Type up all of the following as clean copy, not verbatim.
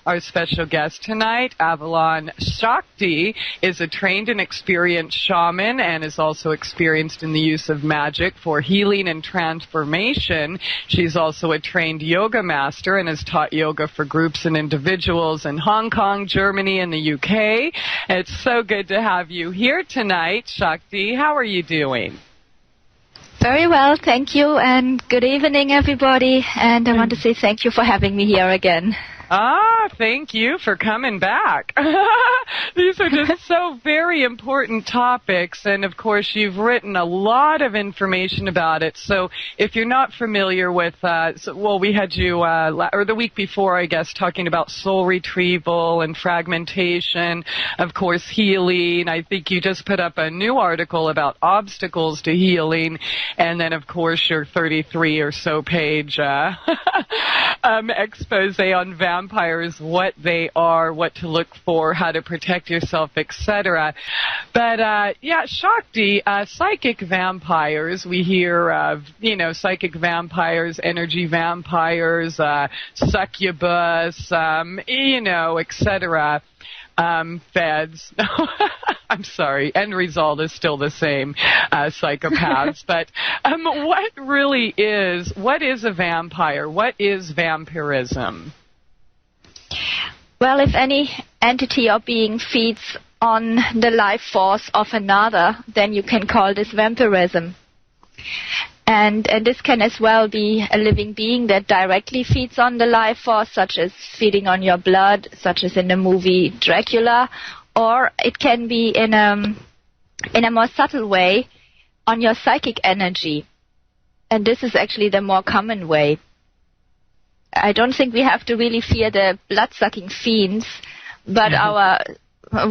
Our special guest tonight, Avalon Sakti, is a trained and experienced shaman and is also experienced in the use of magic for healing and transformation. She's also a trained yoga master and has taught yoga for groups and individuals in Hong Kong, Germany, and the UK. It's so good to have you here tonight, Sakti. How are you doing? Very well, thank you, and good evening, everybody. And I want to say thank you for having me here again. Thank you for coming back. These are just so very important topics, and of course you've written a lot of information about it. So if you're not familiar with, we had you, or the week before, I guess, talking about soul retrieval and fragmentation, of course healing. I think you just put up a new article about obstacles to healing, and then of course your 33 or so page expose on vampires, what they are, what to look for, how to protect yourself, etc. But Sakti, psychic vampires, we hear of, psychic vampires, energy vampires, succubus, etc. Feds. I'm sorry, end result is still the same, psychopaths. But what is a vampire? What is vampirism? Well, if any entity or being feeds on the life force of another, then you can call this vampirism. And this can as well be a living being that directly feeds on the life force, such as feeding on your blood, such as in the movie Dracula, or it can be in a more subtle way on your psychic energy. And this is actually the more common way. I don't think we have to really fear the blood-sucking fiends, but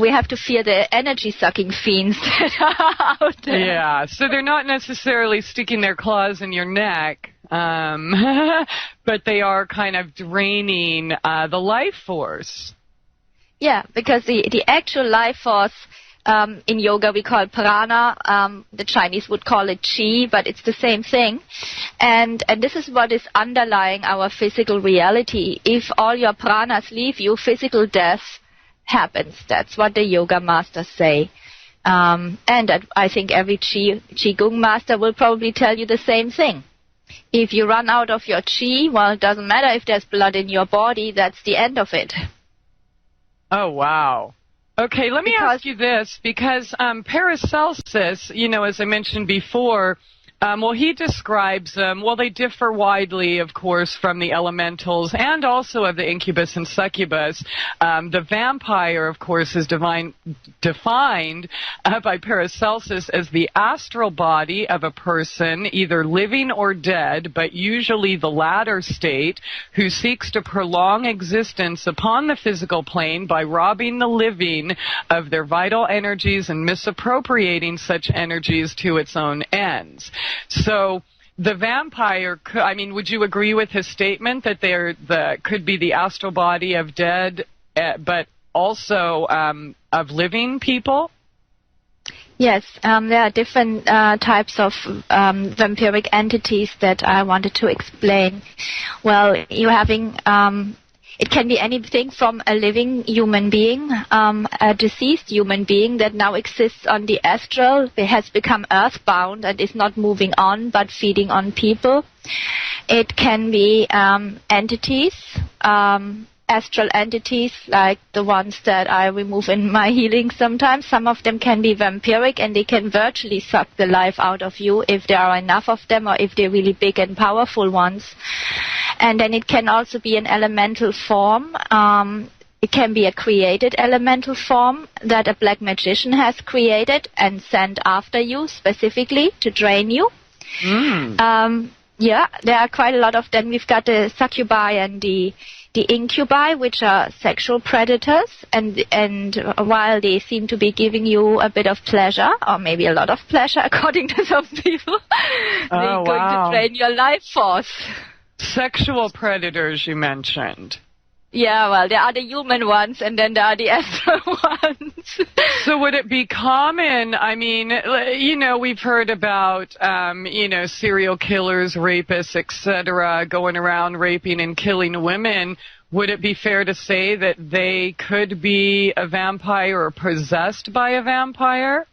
we have to fear the energy-sucking fiends that are out there. Yeah, so they're not necessarily sticking their claws in your neck, but they are kind of draining the life force. Yeah, because the actual life force in yoga we call prana, the Chinese would call it chi, but it's the same thing. And this is what is underlying our physical reality. If all your pranas leave you, physical death happens. That's what the yoga masters say. And I think every Qigong master will probably tell you the same thing. If you run out of your Qi, well, it doesn't matter if there's blood in your body, that's the end of it. Oh, wow. Okay, let me ask you this, because Paracelsus, as I mentioned before, he describes them, they differ widely, of course, from the elementals and also of the incubus and succubus. The vampire, of course, is defined by Paracelsus as the astral body of a person, either living or dead, but usually the latter state, who seeks to prolong existence upon the physical plane by robbing the living of their vital energies and misappropriating such energies to its own ends. So the vampire, would you agree with his statement that could be the astral body of dead, but also of living people? Yes, there are different types of vampiric entities that I wanted to explain. Well, you're having... it can be anything from a living human being, a deceased human being that now exists on the astral, it has become earthbound and is not moving on but feeding on people. It can be entities, astral entities like the ones that I remove in my healing sometimes. Some of them can be vampiric and they can virtually suck the life out of you if there are enough of them or if they're really big and powerful ones. And then it can also be an elemental form. It can be a created elemental form that a black magician has created and sent after you specifically to drain you. Yeah, there are quite a lot of them. We've got the succubi and the incubi, which are sexual predators, and while they seem to be giving you a bit of pleasure, or maybe a lot of pleasure according to some people, they're going to drain your life force. Sexual predators, you mentioned. Yeah, well, there are the human ones, and then there are the astral ones. So would it be common, we've heard about, serial killers, rapists, etc., going around raping and killing women. would it be fair to say that they could be a vampire or possessed by a vampire?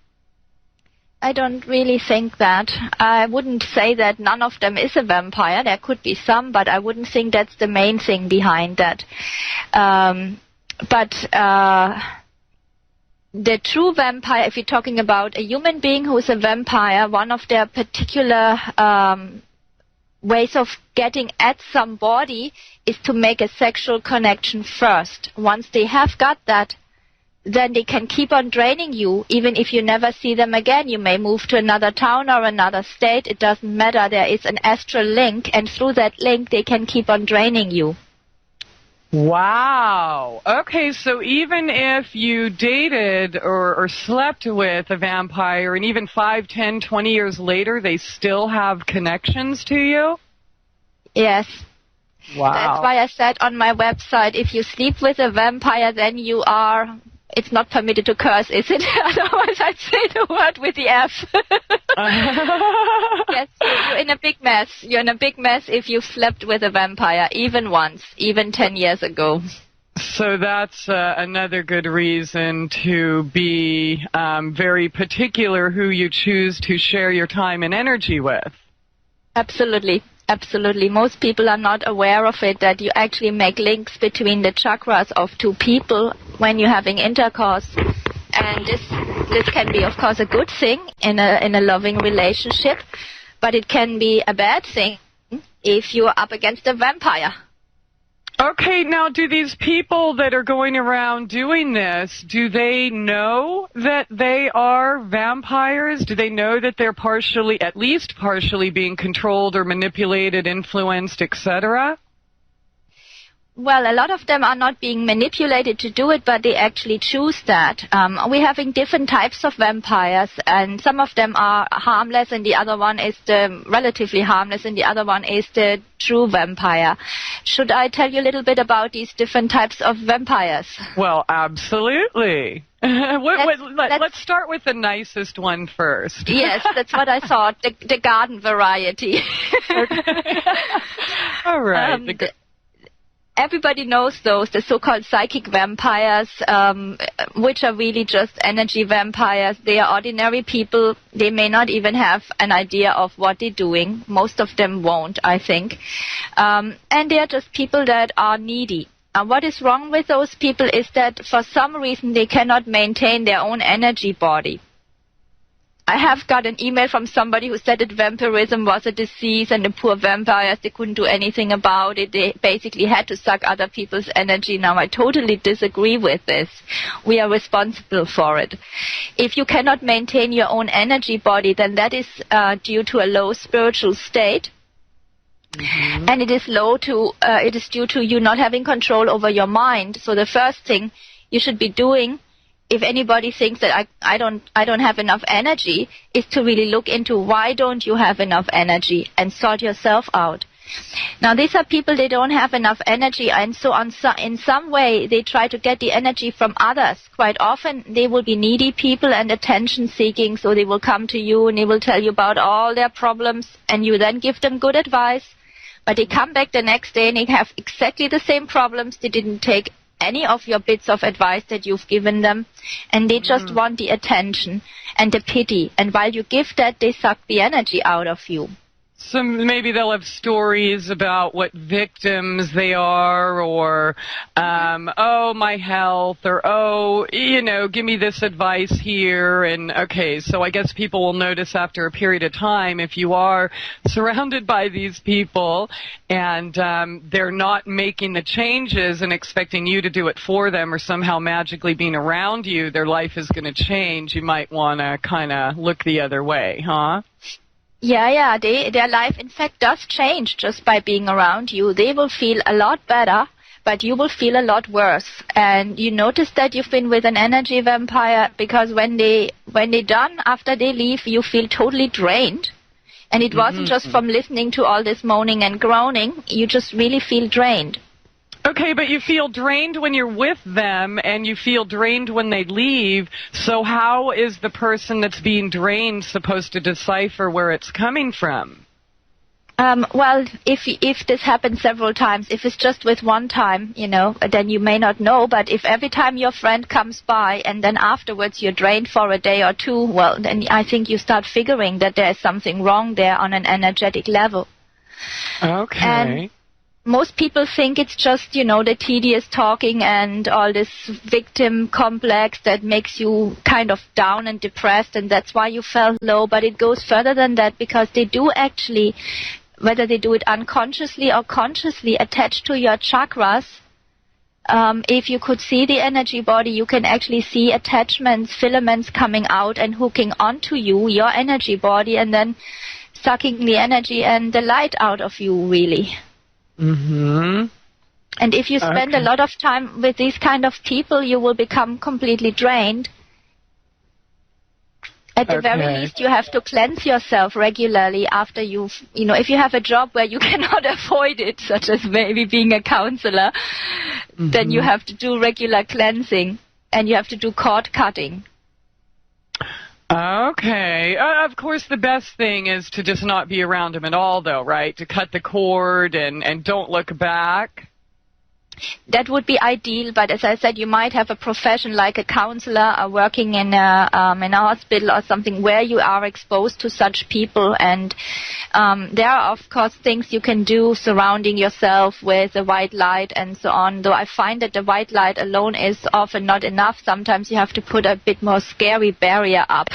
I don't really think that. I wouldn't say that none of them is a vampire. There could be some, but I wouldn't think that's the main thing behind that. The true vampire, if you're talking about a human being who's a vampire, one of their particular ways of getting at somebody is to make a sexual connection first. Once they have got that, then they can keep on draining you, even if you never see them again. You may move to another town or another state. It doesn't matter. There is an astral link, and through that link, they can keep on draining you. Wow. Okay, so even if you dated or slept with a vampire, and even 5, 10, 20 years later, they still have connections to you? Yes. Wow. That's why I said on my website, if you sleep with a vampire, then you are... It's not permitted to curse, is it? Otherwise, I'd say the word with the F. Yes, you're in a big mess. You're in a big mess if you've slept with a vampire, even once, even 10 years ago. So that's another good reason to be very particular who you choose to share your time and energy with. Absolutely. Absolutely. Most people are not aware of it, that you actually make links between the chakras of two people when you're having intercourse. And this can be, of course, a good thing in a loving relationship, but it can be a bad thing if you're up against a vampire. Okay, now do these people that are going around doing this, do they know that they are vampires? Do they know that they're at least partially being controlled or manipulated, influenced, etc.? Well, a lot of them are not being manipulated to do it, but they actually choose that. We're having different types of vampires, and some of them are harmless, and the other one is the relatively harmless, and the other one is the true vampire. Should I tell you a little bit about these different types of vampires? Well, absolutely. Let's start with the nicest one first. Yes, that's what I thought, the garden variety. All right. Everybody knows those, the so-called psychic vampires, which are really just energy vampires. They are ordinary people. They may not even have an idea of what they're doing. Most of them won't, I think. And they are just people that are needy. And what is wrong with those people is that for some reason they cannot maintain their own energy body. I have got an email from somebody who said that vampirism was a disease and the poor vampires, they couldn't do anything about it. They basically had to suck other people's energy. Now, I totally disagree with this. We are responsible for it. If you cannot maintain your own energy body, then that is due to a low spiritual state. Mm-hmm. And it is due to you not having control over your mind. So the first thing you should be doing, if anybody thinks that I don't have enough energy, is to really look into why don't you have enough energy and sort yourself out. Now, these are people, they don't have enough energy, and so in some way they try to get the energy from others. Quite often they will be needy people and attention seeking, so they will come to you and they will tell you about all their problems, and you then give them good advice, but they come back the next day and they have exactly the same problems. They didn't take any of your bits of advice that you've given them, and they just want the attention and the pity, and while you give that, they suck the energy out of you. So maybe they'll have stories about what victims they are, or, oh, my health, or, oh, give me this advice here. And, okay, so I guess people will notice after a period of time, if you are surrounded by these people and they're not making the changes and expecting you to do it for them, or somehow magically being around you, their life is going to change. You might want to kind of look the other way, huh? Yeah, their life, in fact, does change just by being around you. They will feel a lot better, but you will feel a lot worse. And you notice that you've been with an energy vampire, because when they're done, after they leave, you feel totally drained. And it wasn't just from listening to all this moaning and groaning. You just really feel drained. Okay, but you feel drained when you're with them, and you feel drained when they leave. So how is the person that's being drained supposed to decipher where it's coming from? Well, if this happens several times, if it's just with one time, then you may not know. But if every time your friend comes by and then afterwards you're drained for a day or two, well, then I think you start figuring that there's something wrong there on an energetic level. Okay. And most people think it's just, the tedious talking and all this victim complex that makes you kind of down and depressed, and that's why you felt low. But it goes further than that, because they do actually, whether they do it unconsciously or consciously, attach to your chakras. If you could see the energy body, you can actually see attachments, filaments coming out and hooking onto you, your energy body, and then sucking the energy and the light out of you, really. Mm-hmm. And if you spend a lot of time with these kind of people, you will become completely drained. At the very least, you have to cleanse yourself regularly after if you have a job where you cannot avoid it, such as maybe being a counselor, then you have to do regular cleansing and you have to do cord cutting. Okay. Of course, the best thing is to just not be around him at all, though, right? To cut the cord and don't look back. That would be ideal, but as I said, you might have a profession like a counselor or working in a hospital or something where you are exposed to such people, and there are, of course, things you can do surrounding yourself with a white light and so on, though I find that the white light alone is often not enough. Sometimes you have to put a bit more scary barrier up.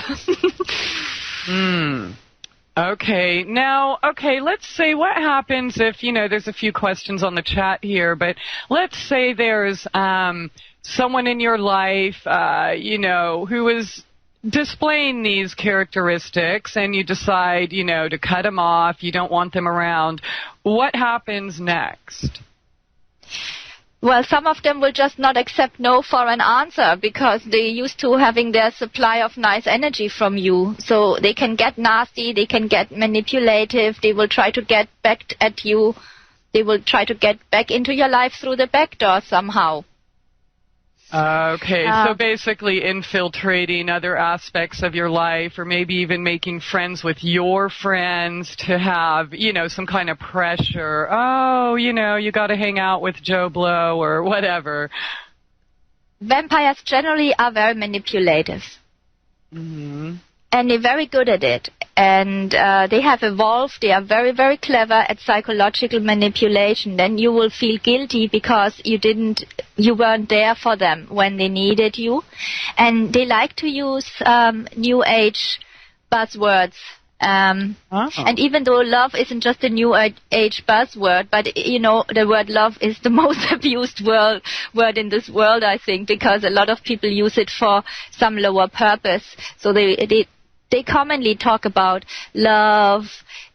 Okay. Now, let's say what happens if, there's a few questions on the chat here, but let's say there's someone in your life, who is displaying these characteristics, and you decide, to cut them off, you don't want them around. What happens next? Well, some of them will just not accept no for an answer because they're used to having their supply of nice energy from you. So they can get nasty, they can get manipulative, they will try to get back at you, they will try to get back into your life through the back door somehow. Okay, so basically infiltrating other aspects of your life, or maybe even making friends with your friends to have, some kind of pressure. Oh, you got to hang out with Joe Blow or whatever. Vampires generally are very manipulative. Mm-hmm. And they're very good at it. And they have evolved. They are very, very clever at psychological manipulation. Then you will feel guilty because you weren't there for them when they needed you. And they like to use New Age buzzwords. And even though love isn't just a New Age buzzword, but, the word love is the most abused word in this world, I think, because a lot of people use it for some lower purpose. So they commonly talk about love,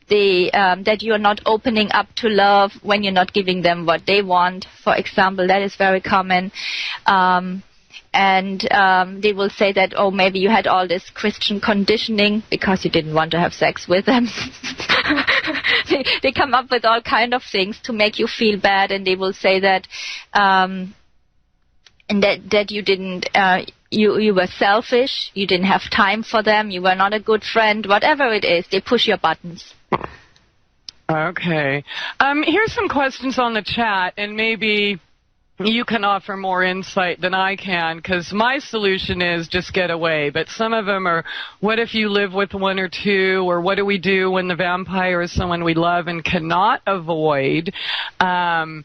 that you are not opening up to love when you're not giving them what they want, for example. That is very common. And they will say that, maybe you had all this Christian conditioning because you didn't want to have sex with them. They come up with all kind of things to make you feel bad, and they will say that and that you didn't, you were selfish, you didn't have time for them, you were not a good friend, whatever it is, they push your buttons. Okay. Here's some questions on the chat, and maybe you can offer more insight than I can, because my solution is just get away. But some of them are, what if you live with one or two, or what do we do when the vampire is someone we love and cannot avoid? And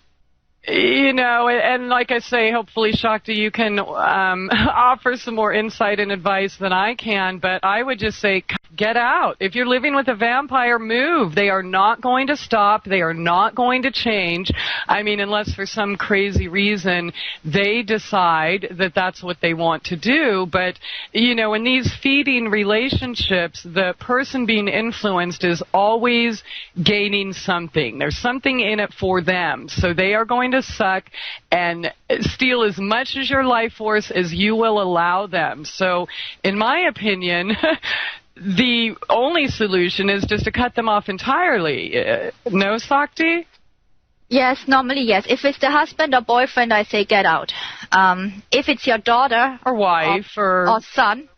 like I say, hopefully, Shakti, you can offer some more insight and advice than I can, but I would just say, get out. If you're living with a vampire, move. They are not going to stop. They are not going to change. I mean, unless for some crazy reason they decide that that's what they want to do. But, in these feeding relationships, the person being influenced is always gaining something. There's something in it for them. So they are going to suck and steal as much as your life force as you will allow them. So, in my opinion, the only solution is just to cut them off entirely. No, Sakti? Yes, normally yes. If it's the husband or boyfriend, I say get out. If it's your daughter or wife or son,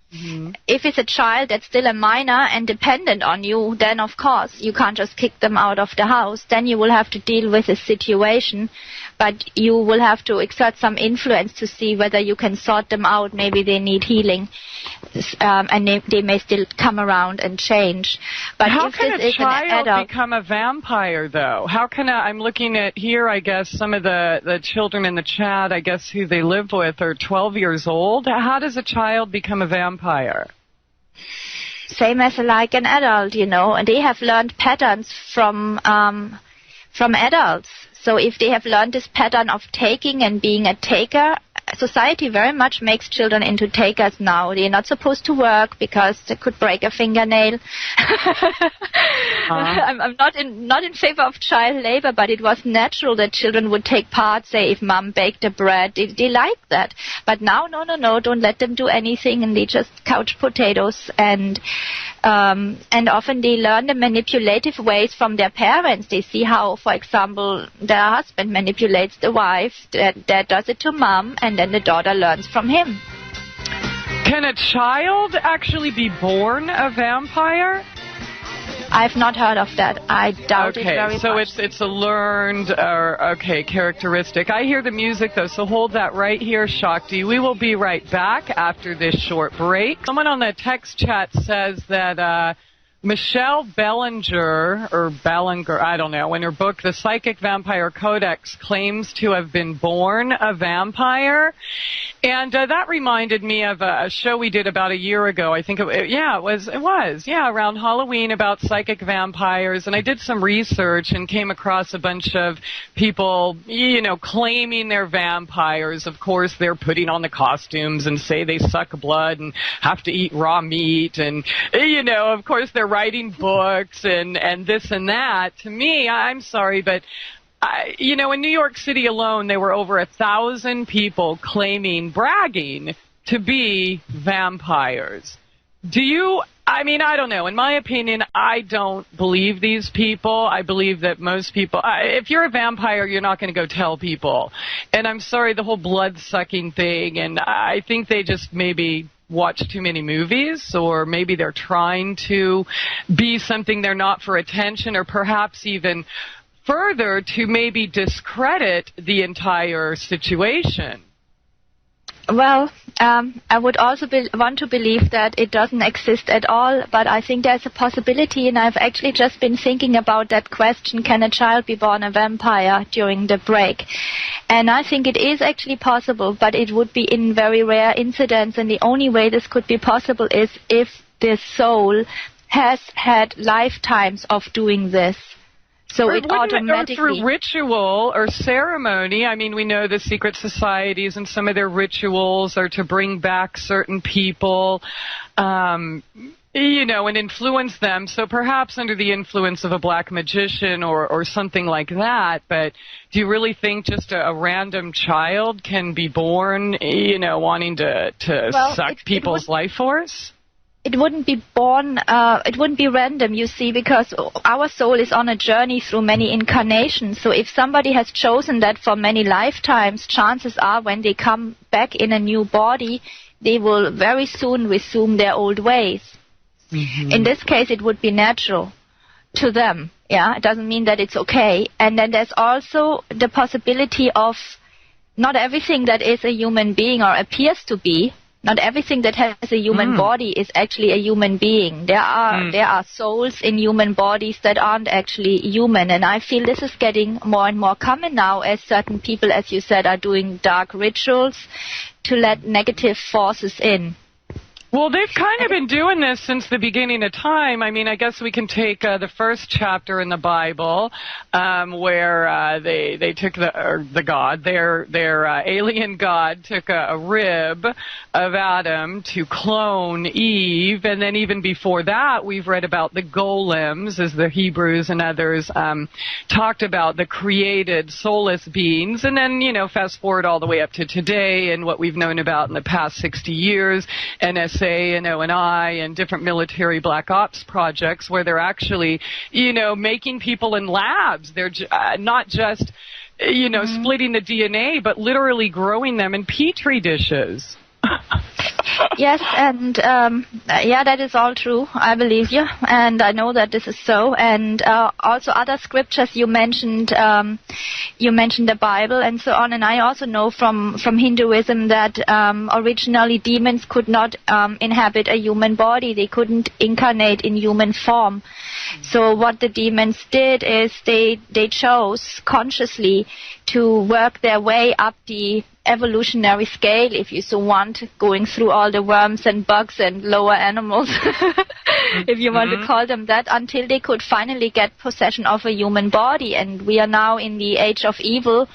if it's a child that's still a minor and dependent on you, then of course you can't just kick them out of the house. Then you will have to deal with the situation, but you will have to exert some influence to see whether you can sort them out. Maybe they need healing, and they may still come around and change. But how if can this a child is an adult, become a vampire, though? How can I'm looking at here, I guess, some of the children in the chat, I guess, who they live with are 12 years old. How does a child become a vampire? Same as like an adult, and they have learned patterns from adults. So if they have learned this pattern of taking and being a taker, society very much makes children into takers now. They're not supposed to work because they could break a fingernail. I'm not in favor of child labor, but it was natural that children would take part, say, if mom baked the bread. They like that. But now, no, don't let them do anything, and they just couch potatoes. And often they learn the manipulative ways from their parents. They see how, for example, their husband manipulates the wife, that does it to mom, and then the daughter learns from him. Can a child actually be born a vampire? I've not heard of that. I doubt it very much. Okay, so it's a learned, characteristic. I hear the music, though, so hold that right here, Shakti. We will be right back after this short break. Someone on the text chat says that Michelle Bellinger, I don't know, in her book, The Psychic Vampire Codex, claims to have been born a vampire. And that reminded me of a show we did about a year ago. I think it was around Halloween, about psychic vampires. And I did some research and came across a bunch of people, claiming they're vampires. Of course, they're putting on the costumes and say they suck blood and have to eat raw meat. And, of course, they're writing books and this and that. To me, I'm sorry, but in New York City alone, there were over 1,000 people bragging to be vampires. I don't know. In my opinion, I don't believe these people. I believe that most people, if you're a vampire, you're not going to go tell people. And I'm sorry, the whole blood-sucking thing, and I think they just maybe watch too many movies, or maybe they're trying to be something they're not for attention, or perhaps even further to maybe discredit the entire situation. Well, I would also want to believe that it doesn't exist at all, but I think there's a possibility, and I've actually just been thinking about that question, can a child be born a vampire, during the break? And I think it is actually possible, but it would be in very rare incidents, and the only way this could be possible is if the soul has had lifetimes of doing this. So it automatically... It go through ritual or ceremony? I mean, we know the secret societies and some of their rituals are to bring back certain people, and influence them. So perhaps under the influence of a black magician or something like that. But do you really think just a random child can be born, wanting to suck people's life force? It wouldn't be born, it wouldn't be random, you see, because our soul is on a journey through many incarnations. So if somebody has chosen that for many lifetimes, chances are when they come back in a new body, they will very soon resume their old ways. Mm-hmm. In this case, it would be natural to them. Yeah, it doesn't mean that it's okay. And then there's also the possibility of not everything that is a human being or appears to be, not everything that has a human body is actually a human being. There are souls in human bodies that aren't actually human, and I feel this is getting more and more common now as certain people, as you said, are doing dark rituals to let negative forces in. Well, they've kind of been doing this since the beginning of time. I mean, I guess we can take the first chapter in the Bible, where they took the god, their alien god, took a rib of Adam to clone Eve, and then even before that, we've read about the golems, as the Hebrews and others talked about the created soulless beings, and then fast forward all the way up to today and what we've known about in the past 60 years, NSA and O&I and different military black ops projects where they're actually, making people in labs. They're not just, splitting the DNA, but literally growing them in petri dishes. Yes, and that is all true. I believe you, and I know that this is so. And also other scriptures you mentioned the Bible and so on. And I also know from Hinduism that originally demons could not inhabit a human body. They couldn't incarnate in human form. So what the demons did is they chose consciously to work their way up the evolutionary scale, if you so want, going through all the worms and bugs and lower animals, if you want to call them that, until they could finally get possession of a human body. And we are now in the age of evil,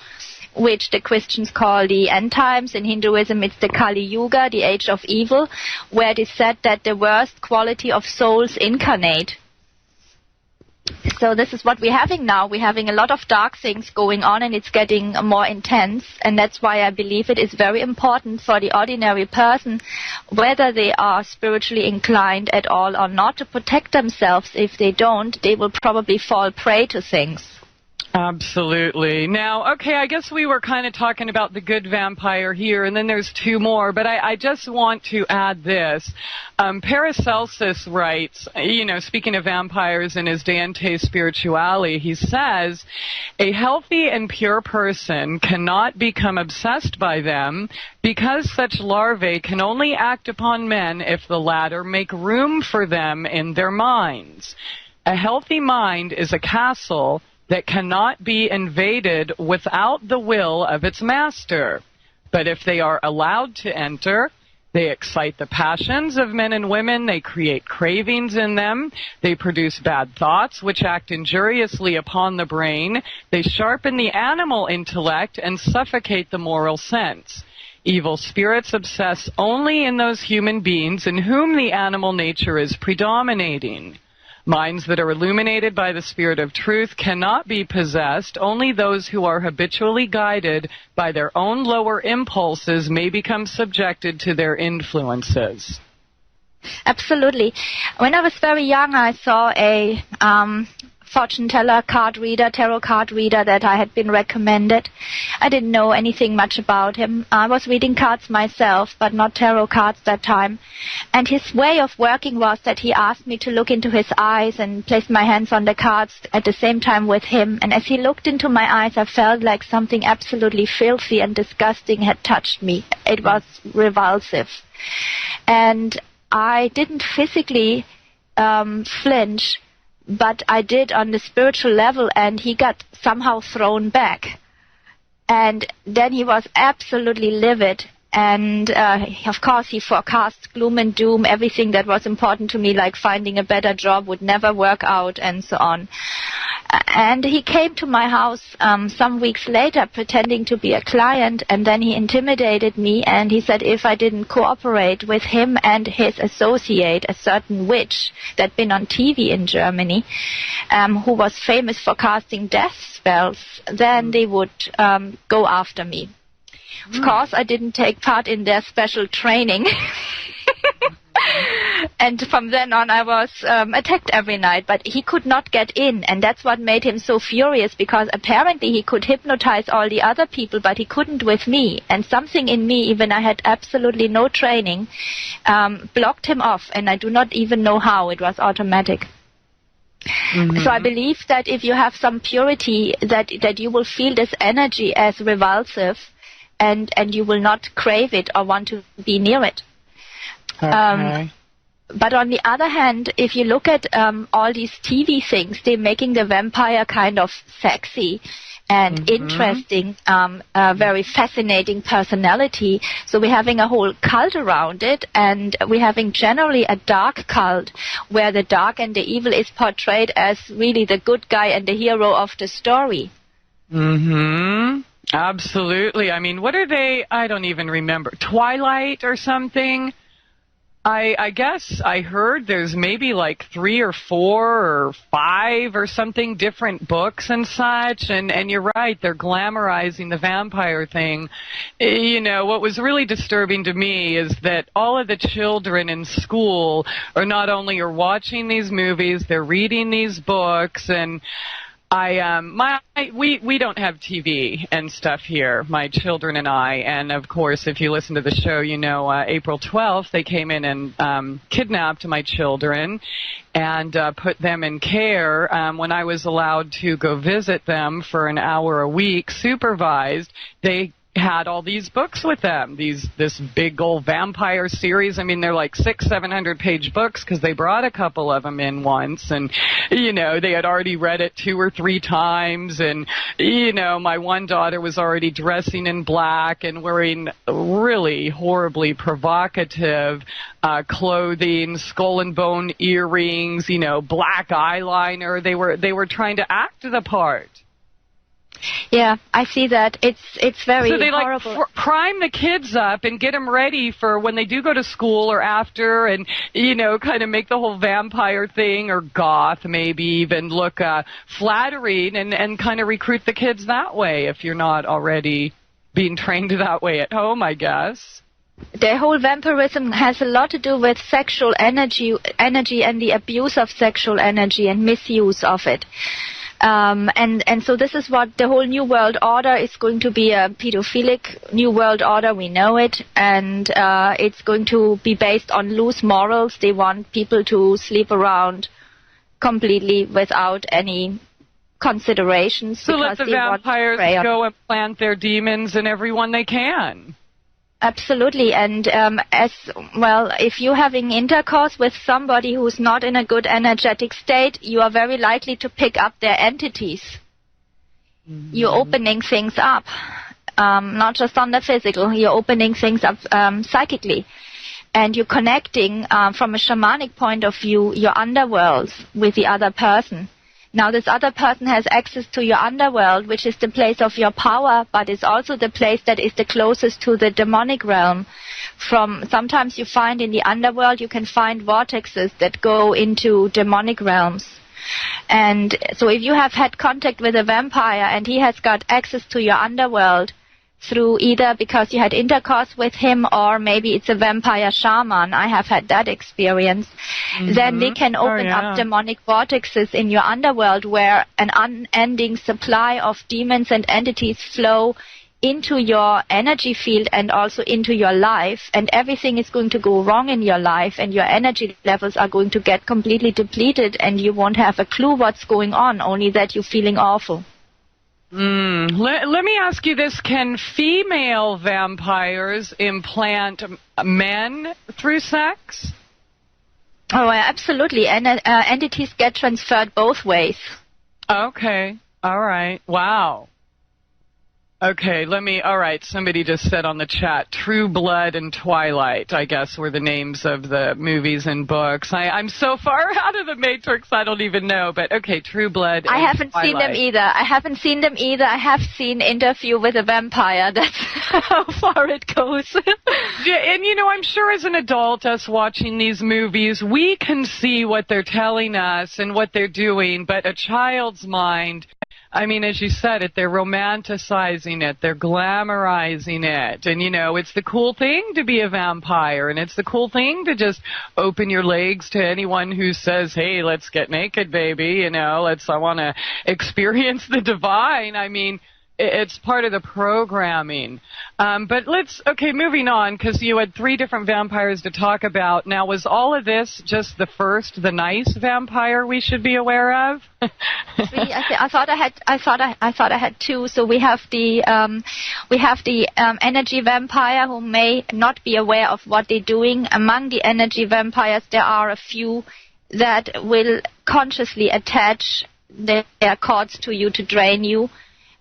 which the Christians call the end times. In Hinduism, it's the Kali Yuga, the age of evil, where it is said that the worst quality of souls incarnate. So this is what we're having now. We're having a lot of dark things going on, and it's getting more intense. And that's why I believe it is very important for the ordinary person, whether they are spiritually inclined at all or not, to protect themselves. If they don't, they will probably fall prey to things. Absolutely. Now, okay, I guess we were kind of talking about the good vampire here, and then there's two more, but I just want to add this. Paracelsus writes, speaking of vampires in his De Ente Spirituale, he says, a healthy and pure person cannot become obsessed by them because such larvae can only act upon men if the latter make room for them in their minds. A healthy mind is a castle that cannot be invaded without the will of its master. But if they are allowed to enter, they excite the passions of men and women, they create cravings in them, they produce bad thoughts which act injuriously upon the brain, they sharpen the animal intellect and suffocate the moral sense. Evil spirits obsess only in those human beings in whom the animal nature is predominating. Minds that are illuminated by the Spirit of truth cannot be possessed. Only those who are habitually guided by their own lower impulses may become subjected to their influences. Absolutely. When I was very young, I saw a fortune teller, tarot card reader that I had been recommended. I didn't know anything much about him. I was reading cards myself, but not tarot cards that time. And his way of working was that he asked me to look into his eyes and place my hands on the cards at the same time with him. And as he looked into my eyes, I felt like something absolutely filthy and disgusting had touched me. It was revulsive. And I didn't physically flinch, but I did on the spiritual level, and he got somehow thrown back. And then he was absolutely livid. And, of course, he forecast gloom and doom. Everything that was important to me, like finding a better job, would never work out, and so on. And he came to my house some weeks later pretending to be a client, and then he intimidated me, and he said if I didn't cooperate with him and his associate, a certain witch that had been on TV in Germany, who was famous for casting death spells, then they would go after me. Of course, I didn't take part in their special training. And from then on, I was attacked every night. But he could not get in, and that's what made him so furious, because apparently he could hypnotize all the other people, but he couldn't with me. And something in me, even I had absolutely no training, blocked him off, and I do not even know how. It was automatic. Mm-hmm. So I believe that if you have some purity, that you will feel this energy as revulsive, and you will not crave it or want to be near it. Okay. But on the other hand, if you look at all these TV things, they're making the vampire kind of sexy and interesting, a very fascinating personality. So we're having a whole cult around it, and we're having generally a dark cult where the dark and the evil is portrayed as really the good guy and the hero of the story. Mm-hmm. Absolutely. I mean, what are they? I don't even remember. Twilight or something? I guess I heard there's maybe like 3 or 4 or 5 or something different books and such, and you're right, they're glamorizing the vampire thing. You know, what was really disturbing to me is that all of the children in school are not only watching these movies, they're reading these books, and we don't have TV and stuff here, my children and I, and of course, if you listen to the show, you know, April 12th, they came in and kidnapped my children and put them in care. When I was allowed to go visit them for an hour a week, supervised, they had all these books with them, this big old vampire series. I mean, they're like 600-700-page books because they brought a couple of them in once, and you know, they had already read it 2 or 3 times, and you know, my one daughter was already dressing in black and wearing really horribly provocative clothing, skull and bone earrings, you know, black eyeliner. They were trying to act the part. Yeah, I see that. It's very horrible. So they prime the kids up and get them ready for when they do go to school or after, and you know, kind of make the whole vampire thing or goth maybe even look flattering, and kind of recruit the kids that way if you're not already being trained that way at home, I guess. The whole vampirism has a lot to do with sexual energy and the abuse of sexual energy and misuse of it. And so this is what the whole New World Order is going to be, a pedophilic New World Order, we know it, and it's going to be based on loose morals. They want people to sleep around completely without any considerations. So let the vampires go and plant their demons in everyone they can. Absolutely, and as well, if you're having intercourse with somebody who's not in a good energetic state, you are very likely to pick up their entities. Mm-hmm. You're opening things up, not just on the physical, you're opening things up psychically. And you're connecting, from a shamanic point of view, your underworld with the other person. Now, this other person has access to your underworld, which is the place of your power, but is also the place that is the closest to the demonic realm. Sometimes you find in the underworld, you can find vortexes that go into demonic realms. And so if you have had contact with a vampire and he has got access to your underworld, through either because you had intercourse with him or maybe it's a vampire shaman, I have had that experience, then they can open up demonic vortexes in your underworld where an unending supply of demons and entities flow into your energy field and also into your life, and everything is going to go wrong in your life and your energy levels are going to get completely depleted and you won't have a clue what's going on, only that you're feeling awful. Let me ask you this. Can female vampires implant men through sex? Oh, absolutely. And entities get transferred both ways. Okay. All right. Wow. Okay, all right, somebody just said on the chat, True Blood and Twilight, I guess, were the names of the movies and books. I'm so far out of the Matrix, I don't even know, but okay, True Blood and Twilight. I haven't seen them either. I have seen Interview with a Vampire. That's how far it goes. Yeah, and you know, I'm sure as an adult, us watching these movies, we can see what they're telling us and what they're doing, but a child's mind, I mean, as you said it, they're romanticizing it, they're glamorizing it, and you know, it's the cool thing to be a vampire, and it's the cool thing to just open your legs to anyone who says, hey, let's get naked, baby, you know, I want to experience the divine. I mean, it's part of the programming. But moving on, because you had 3 different vampires to talk about. Now, was all of this just the nice vampire we should be aware of? 3. I thought I had 2. So we have the energy vampire who may not be aware of what they're doing. Among the energy vampires, there are a few that will consciously attach their cords to you to drain you.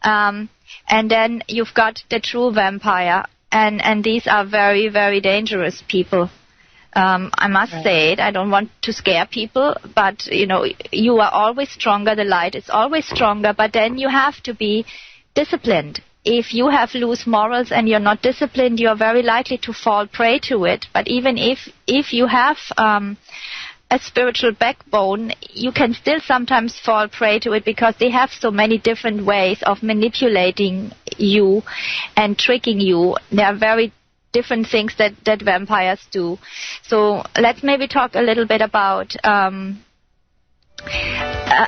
And then you've got the true vampire, and these are very, very dangerous people. I must say it, I don't want to scare people, but, you know, you are always stronger, the light is always stronger, but then you have to be disciplined. If you have loose morals and you're not disciplined, you're very likely to fall prey to it. But even if you have a spiritual backbone, you can still sometimes fall prey to it because they have so many different ways of manipulating you and tricking you. There are very different things that vampires do. So let's maybe talk a little bit about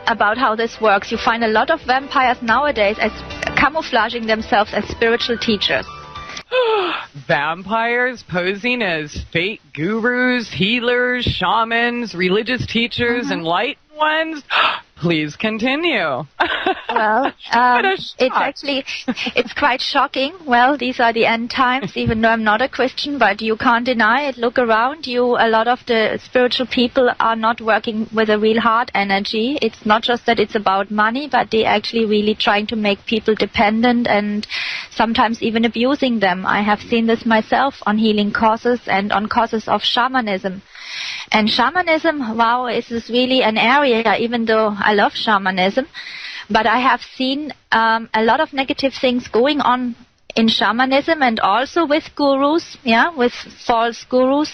about how this works. You find a lot of vampires nowadays as camouflaging themselves as spiritual teachers. Vampires posing as fake gurus, healers, shamans, religious teachers, enlightened ones? Please continue. Well, it's quite shocking. Well, these are the end times, even though I'm not a Christian, but you can't deny it. Look around you. A lot of the spiritual people are not working with a real heart energy. It's not just that it's about money, but they're actually really trying to make people dependent and sometimes even abusing them. I have seen this myself on healing courses and on courses of shamanism. And shamanism, wow, is really an area, even though I love shamanism, but I have seen a lot of negative things going on in shamanism and also with gurus, with false gurus.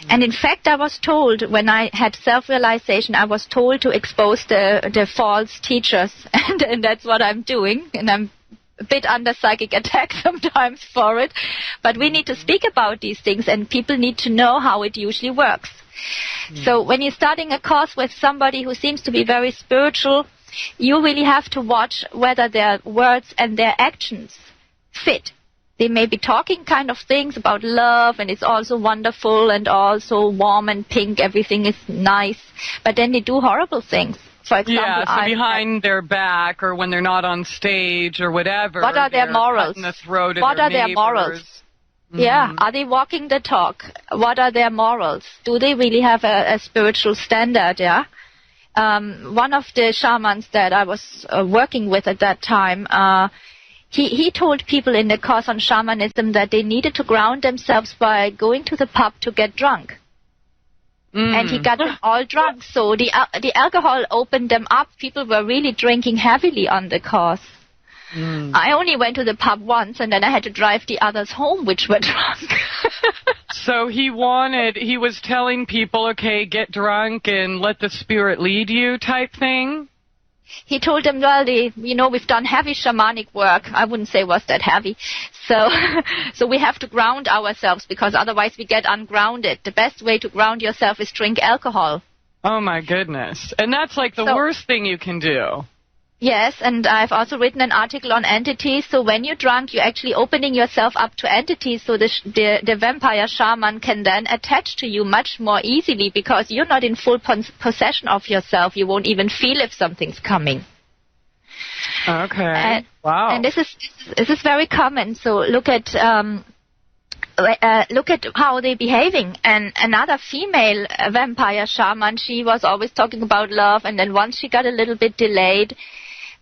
And in fact, I was told, when I had self-realization, I was told to expose the false teachers, and that's what I'm doing, and I'm a bit under psychic attack sometimes for it. But we need to speak about these things, and people need to know how it usually works. So when you're starting a course with somebody who seems to be very spiritual, you really have to watch whether their words and their actions fit. They may be talking kind of things about love, and it's also wonderful and also warm and pink, everything is nice, but then they do horrible things. For example, so behind their back, or when they're not on stage or whatever. What are their morals? What are their morals? Yeah, are they walking the talk? What are their morals? Do they really have a spiritual standard? Yeah. One of the shamans that I was working with at that time, he told people in the course on shamanism that they needed to ground themselves by going to the pub to get drunk. And he got them all drunk. So the alcohol opened them up. People were really drinking heavily on the course. I only went to the pub once, and then I had to drive the others home, which were drunk. So he was telling people, okay, get drunk and let the spirit lead you type thing? He told them, well, we've done heavy shamanic work. I wouldn't say it was that heavy. So we have to ground ourselves, because otherwise we get ungrounded. The best way to ground yourself is drink alcohol. Oh, my goodness. And that's like the worst thing you can do. Yes, and I've also written an article on entities. So when you're drunk, you're actually opening yourself up to entities, so the vampire shaman can then attach to you much more easily, because you're not in full possession of yourself. You won't even feel if something's coming. Okay. Wow. And this is very common. So look at how they're behaving. And another female vampire shaman, she was always talking about love, and then once she got a little bit delayed,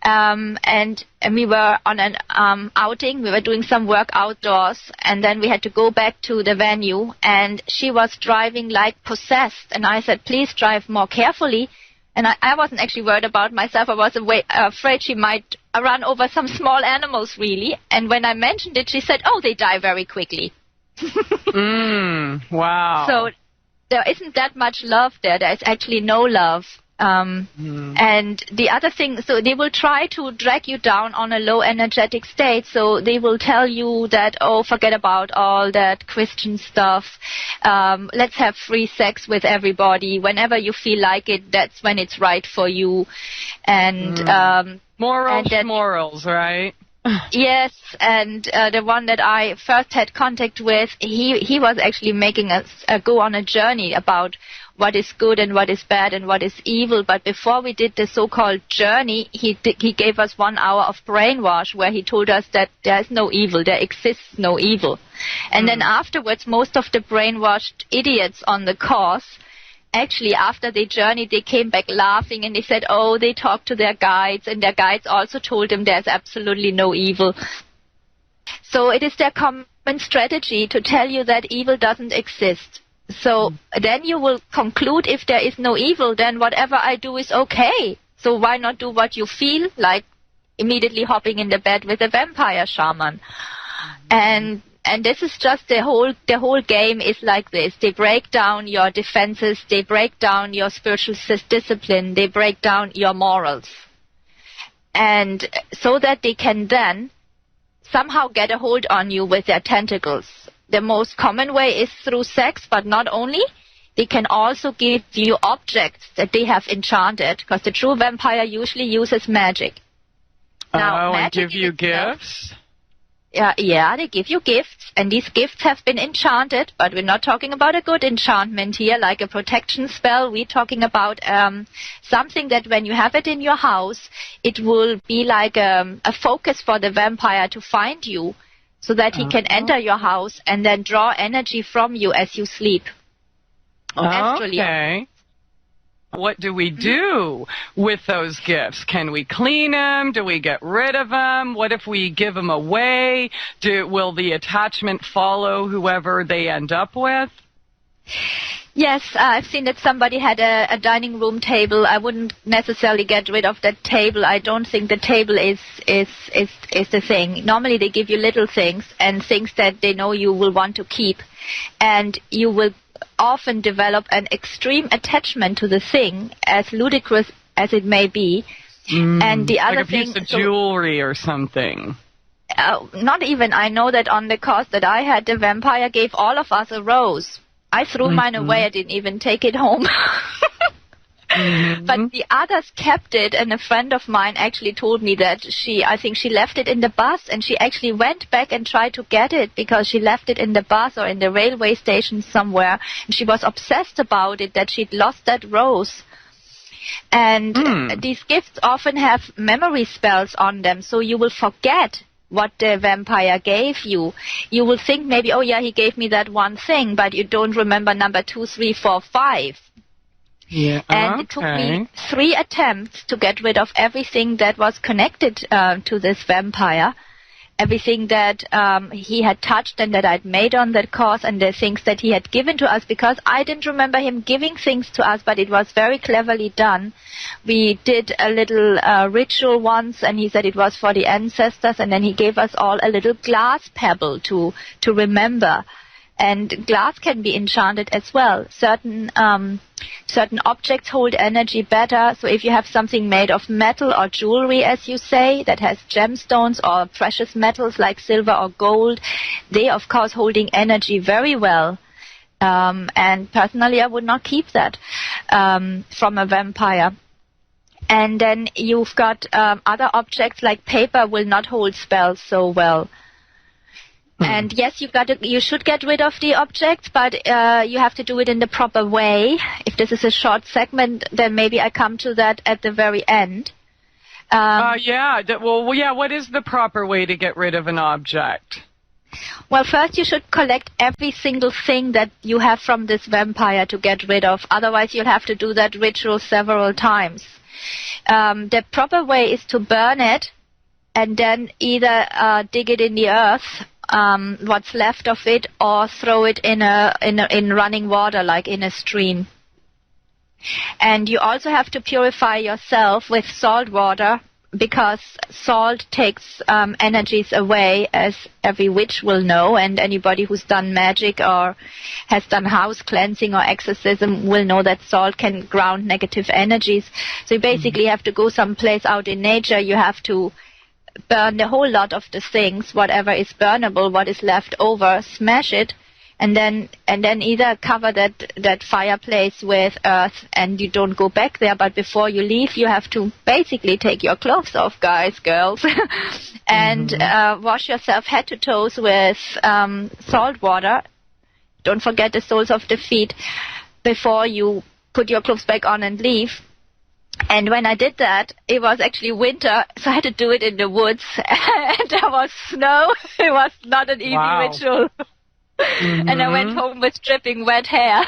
and we were on an outing. We were doing some work outdoors, and then we had to go back to the venue, and she was driving like possessed. And I said, please drive more carefully. And I wasn't actually worried about myself. I was afraid she might run over some small animals, really. And when I mentioned it, she said, oh, they die very quickly. Wow. So there isn't that much love there. There's actually no love. And the other thing, so they will try to drag you down on a low energetic state. So they will tell you that, oh, forget about all that Christian stuff. Let's have free sex with everybody. Whenever you feel like it, that's when it's right for you. And morals, right? Yes, and the one that I first had contact with, he was actually making us go on a journey about what is good and what is bad and what is evil. But before we did the so-called journey, he gave us 1 hour of brainwash, where he told us that there is no evil, there exists no evil. And then afterwards, most of the brainwashed idiots on the course, actually, after they journeyed, they came back laughing, and they said, oh, they talked to their guides, and their guides also told them there's absolutely no evil. So it is their common strategy to tell you that evil doesn't exist. So then you will conclude, if there is no evil, then whatever I do is okay. So why not do what you feel, like immediately hopping in the bed with a vampire shaman? And this is just the whole game is like this. They break down your defenses, they break down your spiritual discipline, they break down your morals. And so that they can then somehow get a hold on you with their tentacles. The most common way is through sex, but not only. they can also give you objects that they have enchanted, because the true vampire usually uses magic. Now, and give you gifts? Yeah, they give you gifts, and these gifts have been enchanted, but we're not talking about a good enchantment here, like a protection spell. We're talking about something that when you have it in your house, it will be like a focus for the vampire to find you, so that he can enter your house and then draw energy from you as you sleep. Okay. What do we do with those gifts? Can we clean them? Do we get rid of them? What if we give them away? Will the attachment follow whoever they end up with? Yes, I've seen that somebody had a dining room table. I wouldn't necessarily get rid of that table. I don't think the table is the thing. Normally they give you little things and things that they know you will want to keep, and you will often develop an extreme attachment to the thing, as ludicrous as it may be. And the other like a thing, piece of jewelry or something. Not even. I know that on the course that I had, the vampire gave all of us a rose. I threw mine away. I didn't even take it home. But the others kept it, and a friend of mine actually told me that I think she left it in the bus, and she actually went back and tried to get it because she left it in the bus or in the railway station somewhere, and she was obsessed about it, that she'd lost that rose. And these gifts often have memory spells on them, so you will forget what the vampire gave you. You will think maybe, oh yeah, he gave me that one thing, but you don't remember number 2, 3, 4, 5. Yeah, and it took me 3 attempts to get rid of everything that was connected to this vampire, everything that he had touched and that I'd made on that course, and the things that he had given to us, because I didn't remember him giving things to us, but it was very cleverly done. We did a little ritual once, and he said it was for the ancestors, and then he gave us all a little glass pebble to remember. And glass can be enchanted as well. Certain objects hold energy better. So if you have something made of metal or jewelry, as you say, that has gemstones or precious metals like silver or gold, they, of course, holding energy very well. And personally, I would not keep that from a vampire. And then you've got other objects like paper will not hold spells so well. And yes, you should get rid of the object, but you have to do it in the proper way. If this is a short segment, then maybe I come to that at the very end. What is the proper way to get rid of an object? Well, first you should collect every single thing that you have from this vampire to get rid of. Otherwise, you'll have to do that ritual several times. The proper way is to burn it and then either dig it in the earth, what's left of it, or throw it in running water, like in a stream. And you also have to purify yourself with salt water, because salt takes energies away, as every witch will know, and anybody who's done magic or has done house cleansing or exorcism will know that salt can ground negative energies. So you basically have to go someplace out in nature. You have to burn the whole lot of the things, whatever is burnable, what is left over, smash it, and then either cover that fireplace with earth, and you don't go back there. But before you leave, you have to basically take your clothes off, guys, girls, and wash yourself head to toes with salt water. Don't forget the soles of the feet before you put your clothes back on and leave. And when I did that, it was actually winter, so I had to do it in the woods, and there was snow. It was not an easy ritual. And I went home with dripping wet hair.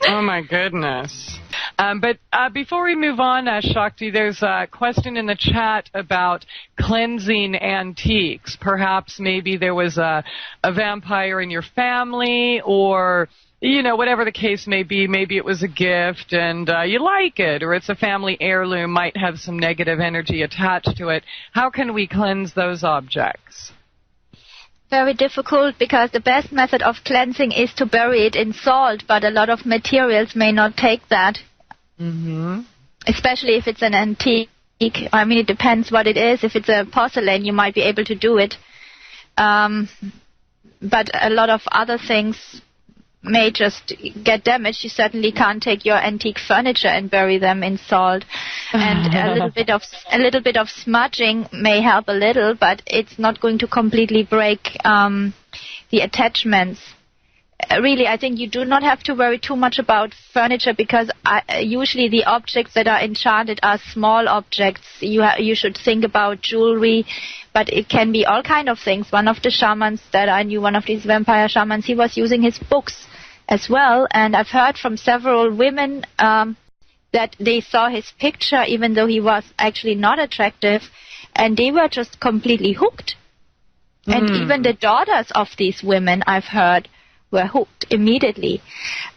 Oh, my goodness. But before we move on, Shakti, there's a question in the chat about cleansing antiques. Perhaps maybe there was a vampire in your family, or whatever the case may be, maybe it was a gift and you like it, or it's a family heirloom, might have some negative energy attached to it. How can we cleanse those objects? Very difficult, because the best method of cleansing is to bury it in salt, but a lot of materials may not take that. Especially if it's an antique. I mean, it depends what it is. If it's a porcelain, you might be able to do it. But a lot of other things, may just get damaged. You certainly can't take your antique furniture and bury them in salt. And a little bit of smudging may help a little, but it's not going to completely break the attachments. Really, I think you do not have to worry too much about furniture, because usually the objects that are enchanted are small objects. You should think about jewelry, but it can be all kind of things. One of the shamans that I knew, one of these vampire shamans, he was using his books as well. And I've heard from several women that they saw his picture, even though he was actually not attractive, and they were just completely hooked. And even the daughters of these women, I've heard, were hooked immediately,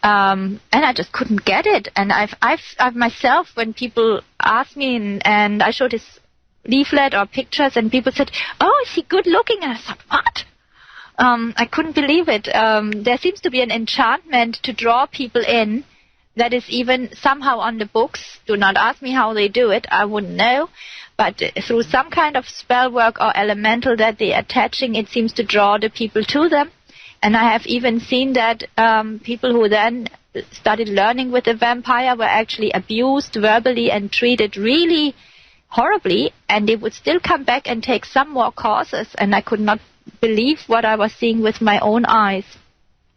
and I just couldn't get it. And I've myself, when people asked me and I showed his leaflet or pictures, and people said, "Oh, is he good looking?" And I thought, what? I couldn't believe it. There seems to be an enchantment to draw people in that is even somehow on the books. Do not ask me how they do it. I wouldn't know. But through some kind of spell work or elemental that they're attaching, it seems to draw the people to them. And I have even seen that people who then started learning with a vampire were actually abused verbally and treated really horribly, and they would still come back and take some more courses, and I could not believe what I was seeing with my own eyes.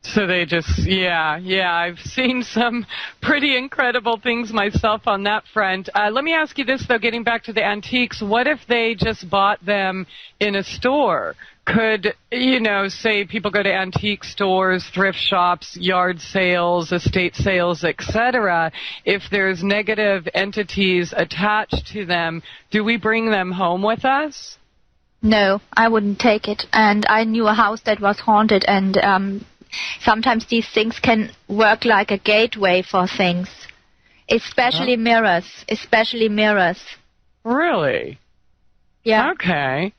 So they just, yeah, I've seen some pretty incredible things myself on that front. Let me ask you this, though, getting back to the antiques. What if they just bought them in a store? Could, say people go to antique stores, thrift shops, yard sales, estate sales, etc. If there's negative entities attached to them, do we bring them home with us? No, I wouldn't take it. And I knew a house that was haunted, and sometimes these things can work like a gateway for things, especially mirrors. Really? Yeah. Okay.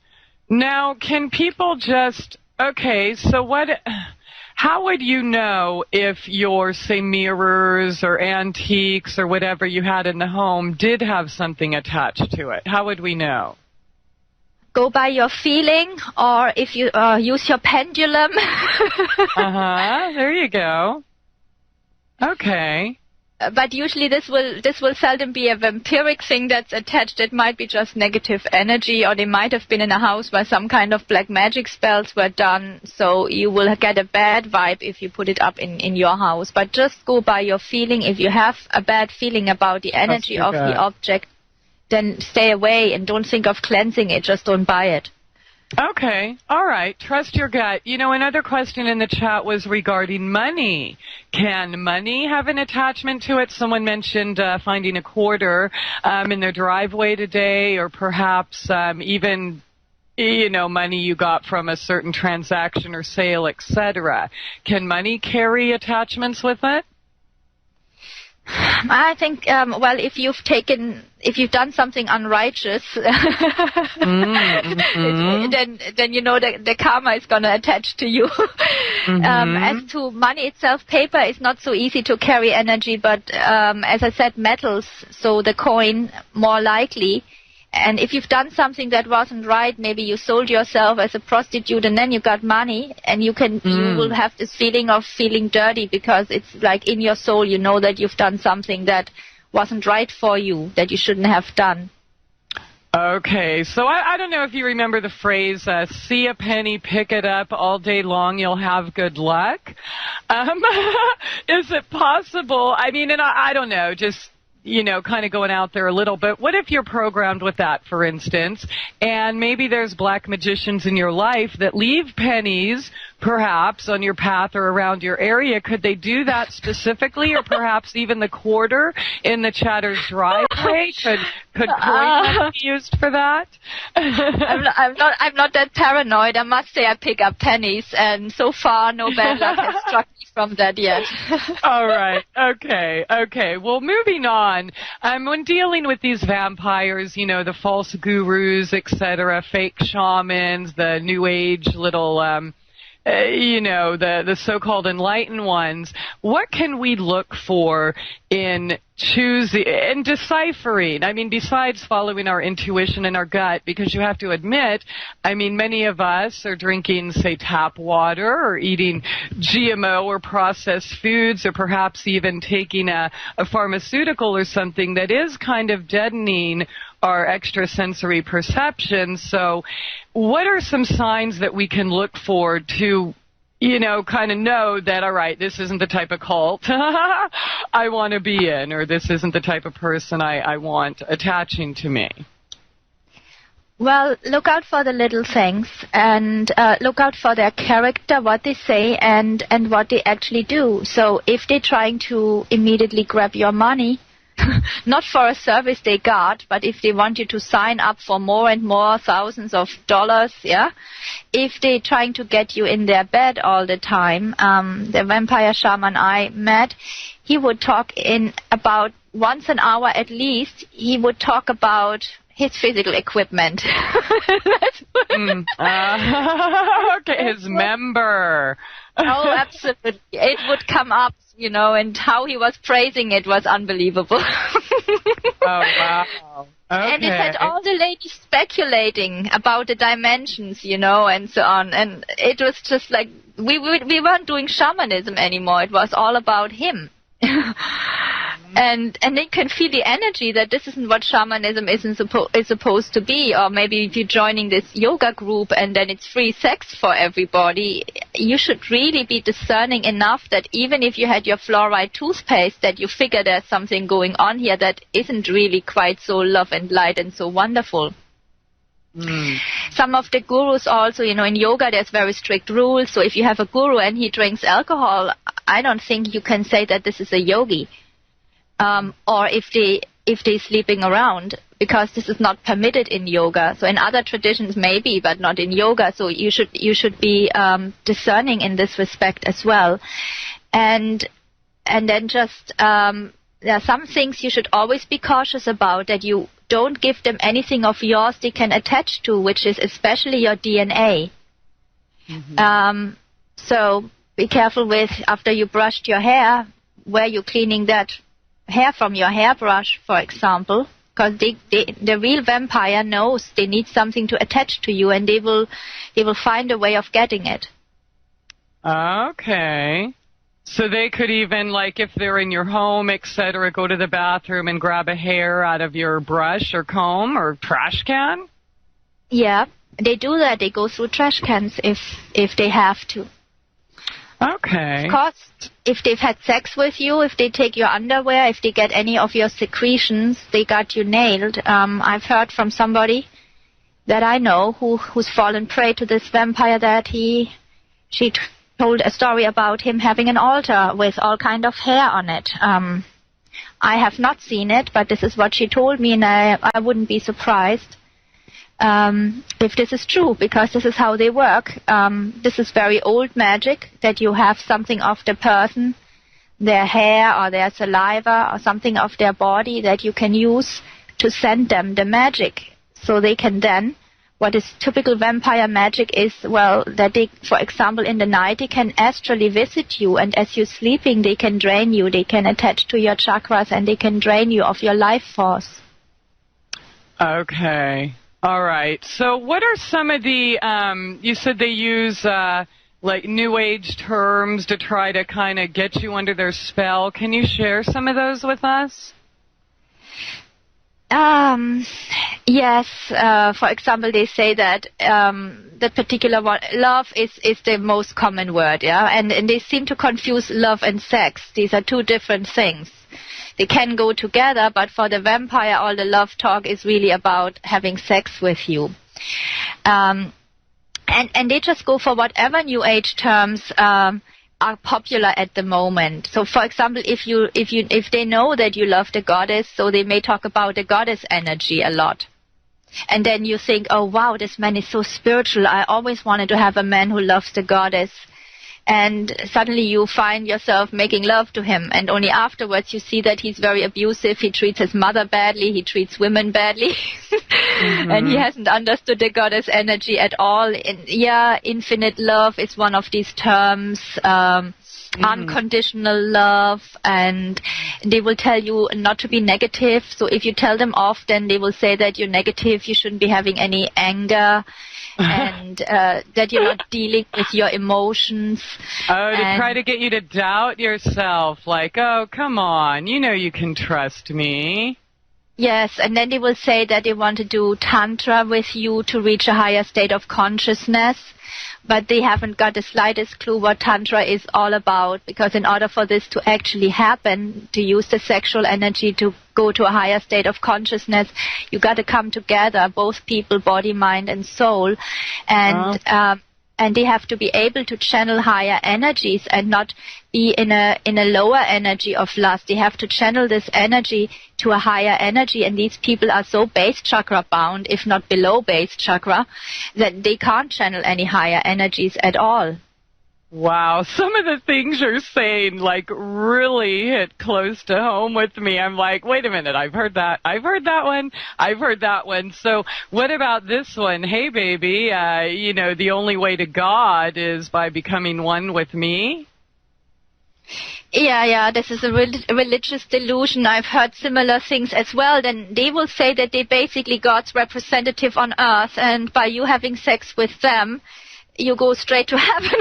Now, can people just, so how would you know if your, say, mirrors or antiques or whatever you had in the home did have something attached to it? How would we know? Go by your feeling, or if you use your pendulum. There you go. Okay. But usually this will seldom be a vampiric thing that's attached. It might be just negative energy, or they might have been in a house where some kind of black magic spells were done, so you will get a bad vibe if you put it up in your house. But just go by your feeling. If you have a bad feeling about the energy of the object, then stay away and don't think of cleansing it. Just don't buy it. Okay. All right. Trust your gut. Another question in the chat was regarding money. Can money have an attachment to it? Someone mentioned finding a quarter in their driveway today, or perhaps even money you got from a certain transaction or sale, etc. Can money carry attachments with it? I think, if you've done something unrighteous, then the karma is going to attach to you. As to money itself, paper is not so easy to carry energy, but as I said, metals, so the coin, more likely. And if you've done something that wasn't right, maybe you sold yourself as a prostitute and then you got money, and you will have this feeling of feeling dirty, because it's like in your soul, you know that you've done something that wasn't right for you, that you shouldn't have done. Okay, so I don't know if you remember the phrase, see a penny, pick it up, all day long you'll have good luck. Is it possible? I mean, and I don't know, just kind of going out there a little bit. What if you're programmed with that, for instance, and maybe there's black magicians in your life that leave pennies, perhaps, on your path or around your area? Could they do that specifically, or perhaps even the quarter in the chatter's driveway? Could coins be used for that? I'm not that paranoid. I must say I pick up pennies, and so far no bad luck has struck me from that yet. All right. Okay. Well, moving on. When dealing with these vampires, the false gurus, etc., fake shamans, the new age little the so-called enlightened ones, what can we look for in choosing and deciphering? I mean, besides following our intuition and our gut, because you have to admit, I mean, many of us are drinking, say, tap water or eating GMO or processed foods or perhaps even taking a pharmaceutical or something that is kind of deadening our extrasensory perception. So what are some signs that we can look for to, kind of know that, all right, this isn't the type of cult I want to be in, or this isn't the type of person I want attaching to me? Well, look out for the little things, and look out for their character, what they say, and what they actually do. So if they're trying to immediately grab your money, not for a service they got, but if they want you to sign up for more and more thousands of dollars, yeah. If they're trying to get you in their bed all the time, the vampire shaman I met, he would talk in about once an hour at least, he would talk about his physical equipment. Okay, his member. Oh, absolutely. It would come up, and how he was praising it was unbelievable. Oh, wow. Okay. And it had all the ladies speculating about the dimensions, and so on. And it was just like, we weren't doing shamanism anymore. It was all about him. And they can feel the energy that this isn't what shamanism is supposed to be. Or maybe if you're joining this yoga group and then it's free sex for everybody, you should really be discerning enough that even if you had your fluoride toothpaste, that you figure there's something going on here that isn't really quite so love and light and so wonderful. Some of the gurus also, in yoga there's very strict rules. So if you have a guru and he drinks alcohol, I don't think you can say that this is a yogi. Or if they're sleeping around, because this is not permitted in yoga. So in other traditions maybe, but not in yoga. So you should be discerning in this respect as well. And then just there are some things you should always be cautious about, that you don't give them anything of yours they can attach to, which is especially your DNA. So be careful with, after you brushed your hair, where you're cleaning that hair from your hairbrush, for example, because the real vampire knows they need something to attach to you, and they will find a way of getting it. Okay. So they could even, like, if they're in your home, etc., go to the bathroom and grab a hair out of your brush or comb or trash can? Yeah, they do that. They go through trash cans if they have to. Okay. Of course, if they've had sex with you, if they take your underwear, if they get any of your secretions, they got you nailed. I've heard from somebody that I know who's fallen prey to this vampire, that she told a story about him having an altar with all kind of hair on it. I have not seen it, but this is what she told me, and I wouldn't be surprised if this is true, because this is how they work. This is very old magic, that you have something of the person, their hair or their saliva or something of their body that you can use to send them the magic. So they can then, what is typical vampire magic is, well, that they, for example, in the night they can astrally visit you, and as you're sleeping they can drain you, they can attach to your chakras, and they can drain you of your life force. Okay. All right. So what are some of the, you said they use like New Age terms to try to kind of get you under their spell. Can you share some of those with us? Yes. For example, they say that that particular one, love is the most common word, yeah? And they seem to confuse love and sex. These are two different things. They can go together, but for the vampire, all the love talk is really about having sex with you. And they just go for whatever New Age terms are popular at the moment. So, for example, if they know that you love the goddess, so they may talk about the goddess energy a lot. And then you think, oh wow, this man is so spiritual. I always wanted to have a man who loves the goddess. And suddenly you find yourself making love to him, and only afterwards you see that he's very abusive. He treats his mother badly. He treats women badly. And he hasn't understood the goddess energy at all. Infinite love is one of these terms. Unconditional love, and they will tell you not to be negative. So if you tell them off, then they will say that you're negative, you shouldn't be having any anger, and that you're not dealing with your emotions. Oh, to try to get you to doubt yourself, like, oh, come on, you know you can trust me. Yes, and then they will say that they want to do tantra with you to reach a higher state of consciousness, but they haven't got the slightest clue what tantra is all about, because in order for this to actually happen, to use the sexual energy to go to a higher state of consciousness, you got to come together, both people, body, mind, and soul, and they have to be able to channel higher energies and not be in a lower energy of lust. They have to channel this energy to a higher energy, and these people are so base chakra bound, if not below base chakra, that they can't channel any higher energies at all. Wow, some of the things you're saying, like, really hit close to home with me. I'm like, wait a minute, I've heard that one. So what about this one? Hey, baby, the only way to God is by becoming one with me? Yeah, this is a religious delusion. I've heard similar things as well. Then they will say that they're basically God's representative on earth, and by you having sex with them, you go straight to heaven.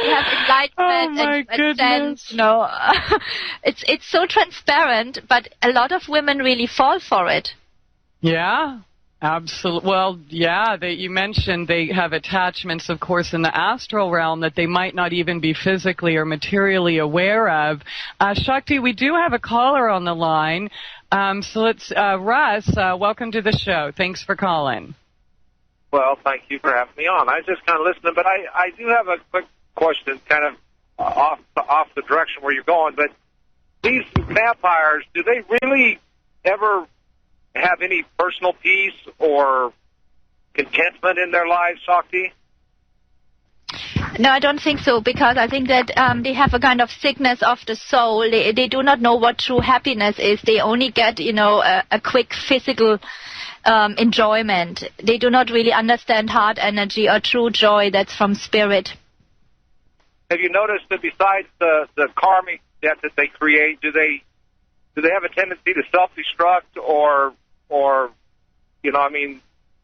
You have enlightenment and sense. It's so transparent, but a lot of women really fall for it. Yeah, absolutely. Well, yeah, you mentioned they have attachments, of course, in the astral realm that they might not even be physically or materially aware of. Shakti, we do have a caller on the line. So let's, Russ, welcome to the show. Thanks for calling. Well, thank you for having me on. I was just kind of listening, but I do have a quick question, kind of off the direction where you're going. But these vampires, do they really ever have any personal peace or contentment in their lives, Sakti? No, I don't think so, because I think that they have a kind of sickness of the soul. They do not know what true happiness is. They only get, a quick physical enjoyment. They do not really understand heart energy or true joy that's from spirit. Have you noticed that besides the karmic debt that they create, do they have a tendency to self-destruct or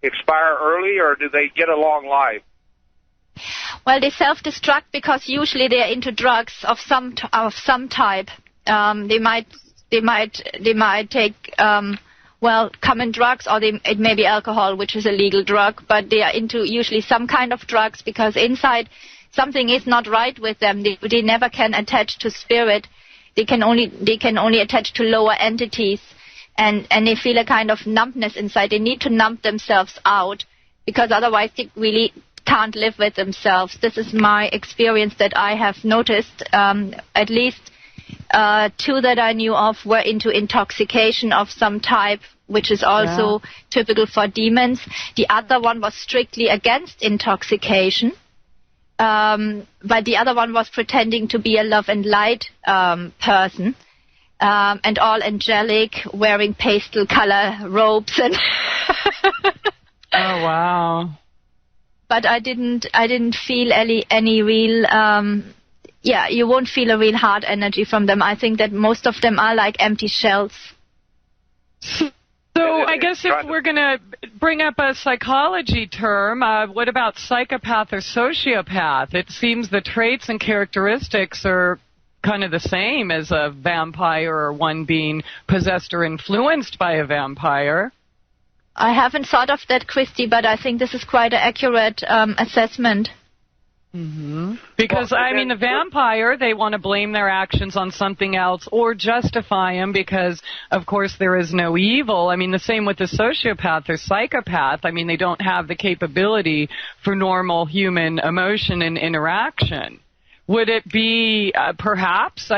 expire early, or do they get a long life? Well, they self-destruct because usually they are into drugs of some type. They might take common drugs, or it may be alcohol, which is a legal drug, but they are into usually some kind of drugs because inside something is not right with them. They never can attach to spirit. They can only attach to lower entities, and they feel a kind of numbness inside. They need to numb themselves out because otherwise they really can't live with themselves. This is my experience that I have noticed. At least 2 that I knew of were into intoxication of some type, which is also typical for demons. The other one was strictly against intoxication, but the other one was pretending to be a love and light person, and all angelic, wearing pastel color robes and Oh wow. But I didn't feel any real, you won't feel a real heart energy from them. I think that most of them are like empty shells. So I guess if we're going to bring up a psychology term, what about psychopath or sociopath? It seems the traits and characteristics are kind of the same as a vampire or one being possessed or influenced by a vampire. I haven't thought of that, Christie, but I think this is quite an accurate assessment. Mm-hmm. Because, the vampire, they want to blame their actions on something else or justify them because, of course, there is no evil. The same with the sociopath or psychopath. They don't have the capability for normal human emotion and interaction. Would it be, perhaps,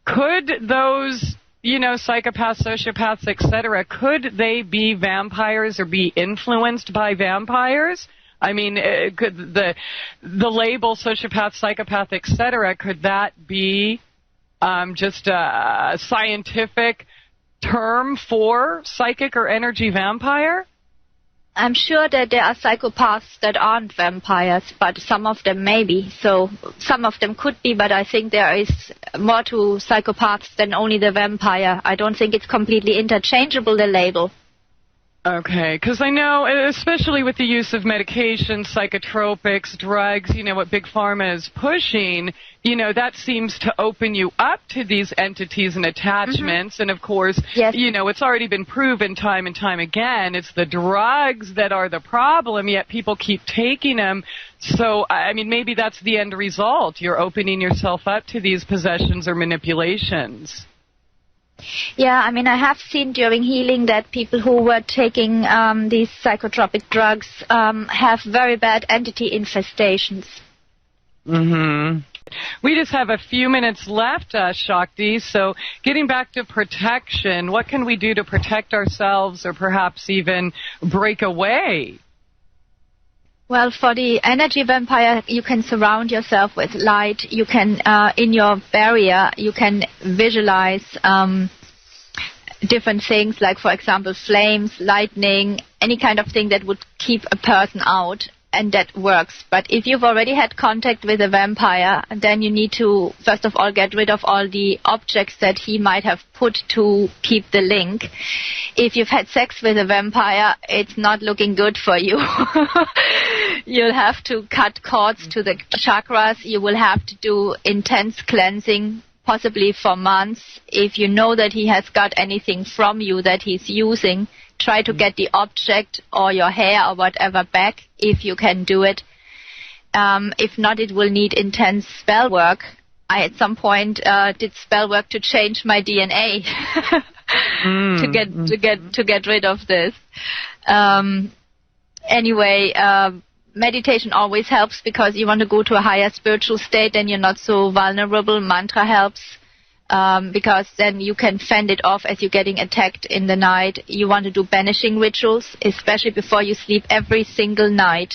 could those... psychopaths, sociopaths, etc., could they be vampires or be influenced by vampires? Could the label sociopath, psychopath, etc., could that be just a scientific term for psychic or energy vampire? I'm sure that there are psychopaths that aren't vampires, but some of them may be. So some of them could be, but I think there is more to psychopaths than only the vampire. I don't think it's completely interchangeable, the label. Okay, because I know, especially with the use of medications, psychotropics, drugs, what Big Pharma is pushing, that seems to open you up to these entities and attachments. Mm-hmm. And, of course, yes. It's already been proven time and time again. It's the drugs that are the problem, yet people keep taking them. So, maybe that's the end result. You're opening yourself up to these possessions or manipulations. Yeah, I have seen during healing that people who were taking these psychotropic drugs have very bad entity infestations. Mm-hmm. We just have a few minutes left, Shakti, so getting back to protection, what can we do to protect ourselves or perhaps even break away? Well, for the energy vampire, you can surround yourself with light. You can, in your barrier, you can visualize different things, like, for example, flames, lightning, any kind of thing that would keep a person out, and that works. But if you've already had contact with a vampire, then you need to, first of all, get rid of all the objects that he might have put to keep the link. If you've had sex with a vampire, it's not looking good for you. You'll have to cut cords to the chakras. You will have to do intense cleansing, possibly for months. If you know that he has got anything from you that he's using, try to get the object or your hair or whatever back, if you can do it. If not, it will need intense spell work. I, at some point, did spell work to change my DNA to get rid of this. Anyway, meditation always helps because you want to go to a higher spiritual state, then you're not so vulnerable. Mantra helps. Because then you can fend it off as you're getting attacked in the night. You want to do banishing rituals, especially before you sleep every single night.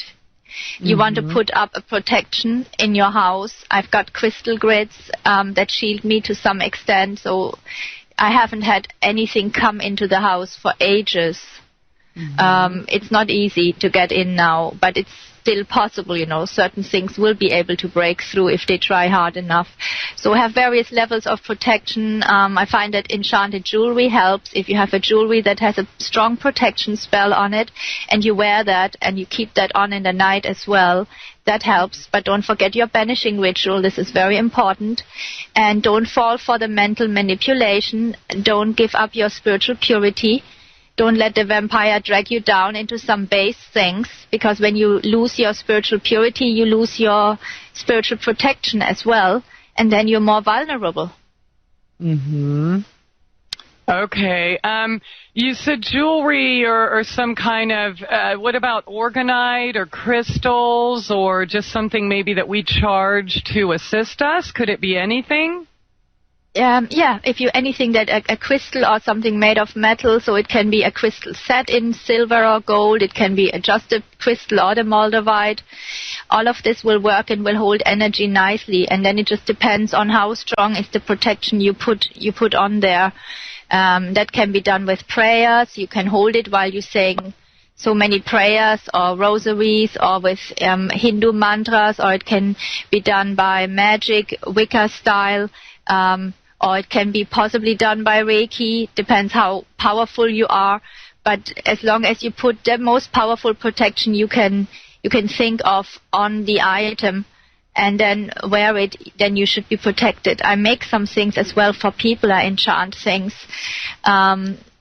You want to put up a protection in your house. I've got crystal grids that shield me to some extent, so I haven't had anything come into the house for ages. It's not easy to get in now, but it's still possible, certain things will be able to break through if they try hard enough. So we have various levels of protection. I find that enchanted jewelry helps. If you have a jewelry that has a strong protection spell on it, and you wear that, and you keep that on in the night as well, that helps. But don't forget your banishing ritual. This is very important. And don't fall for the mental manipulation. Don't give up your spiritual purity. Don't let the vampire drag you down into some base things, because when you lose your spiritual purity, you lose your spiritual protection as well, and then you're more vulnerable. Okay. You said jewelry or some kind of, what about orgonite or crystals or just something maybe that we charge to assist us? Could it be anything? If you anything that a crystal or something made of metal, so it can be a crystal set in silver or gold, it can be just a crystal or the moldavite. All of this will work and will hold energy nicely, and then it just depends on how strong is the protection you put on there. That can be done with prayers. You can hold it while you're saying so many prayers or rosaries, or with Hindu mantras, or it can be done by magic, Wicca style. Or it can be possibly done by Reiki, depends how powerful you are. But as long as you put the most powerful protection you can think of on the item and then wear it, then you should be protected. I make some things as well for people. I enchant things.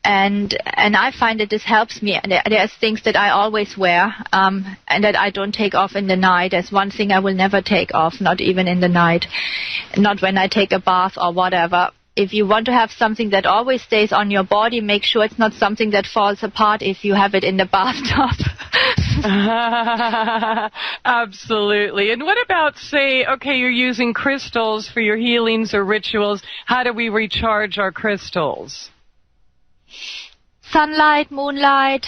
And I find that this helps me. There's things that I always wear, and that I don't take off in the night. There's one thing I will never take off, not even in the night, not when I take a bath or whatever. If you want to have something that always stays on your body, make sure it's not something that falls apart if you have it in the bathtub. Absolutely. And what about, say, okay, you're using crystals for your healings or rituals. How do we recharge our crystals? sunlight, moonlight.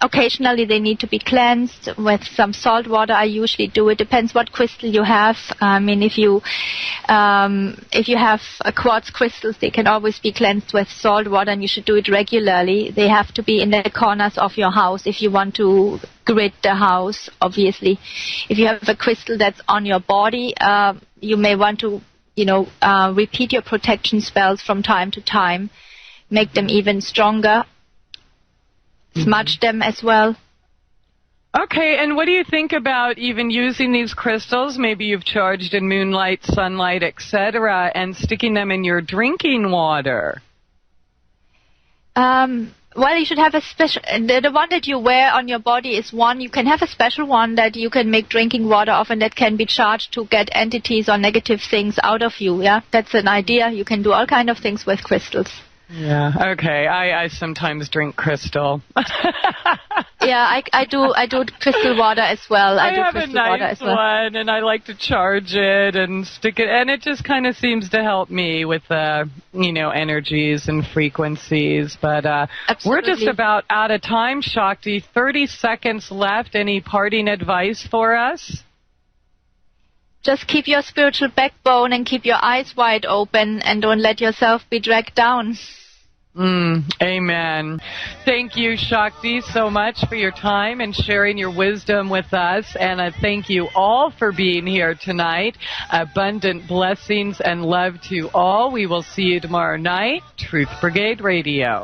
Occasionally they need to be cleansed with some salt water. I usually do it. Depends what crystal you have. I mean, if you have a quartz crystals, they can always be cleansed with salt water, and you should do it regularly. They have to be in the corners of your house if you want to grid the house, obviously. If you have a crystal that's on your body, you may want to, repeat your protection spells from time to time. Make them even stronger. Smudge them as well. Okay, and what do you think about even using these crystals? Maybe you've charged in moonlight, sunlight, etc., and sticking them in your drinking water. Well, you should have a special. The one that you wear on your body is one. You can have a special one that you can make drinking water of, and that can be charged to get entities or negative things out of you. Yeah, that's an idea. You can do all kind of things with crystals. Yeah. Okay. I sometimes drink crystal. Yeah, I do crystal water as well. I have a nice one, and I like to charge it and stick it, and it just kind of seems to help me with energies and frequencies. But we're just about out of time, Shakti. 30 seconds left. Any parting advice for us? Just keep your spiritual backbone and keep your eyes wide open, and don't let yourself be dragged down. Amen. Thank you, Shakti, so much for your time and sharing your wisdom with us. And I thank you all for being here tonight. Abundant blessings and love to all. We will see you tomorrow night. Truth Brigade Radio.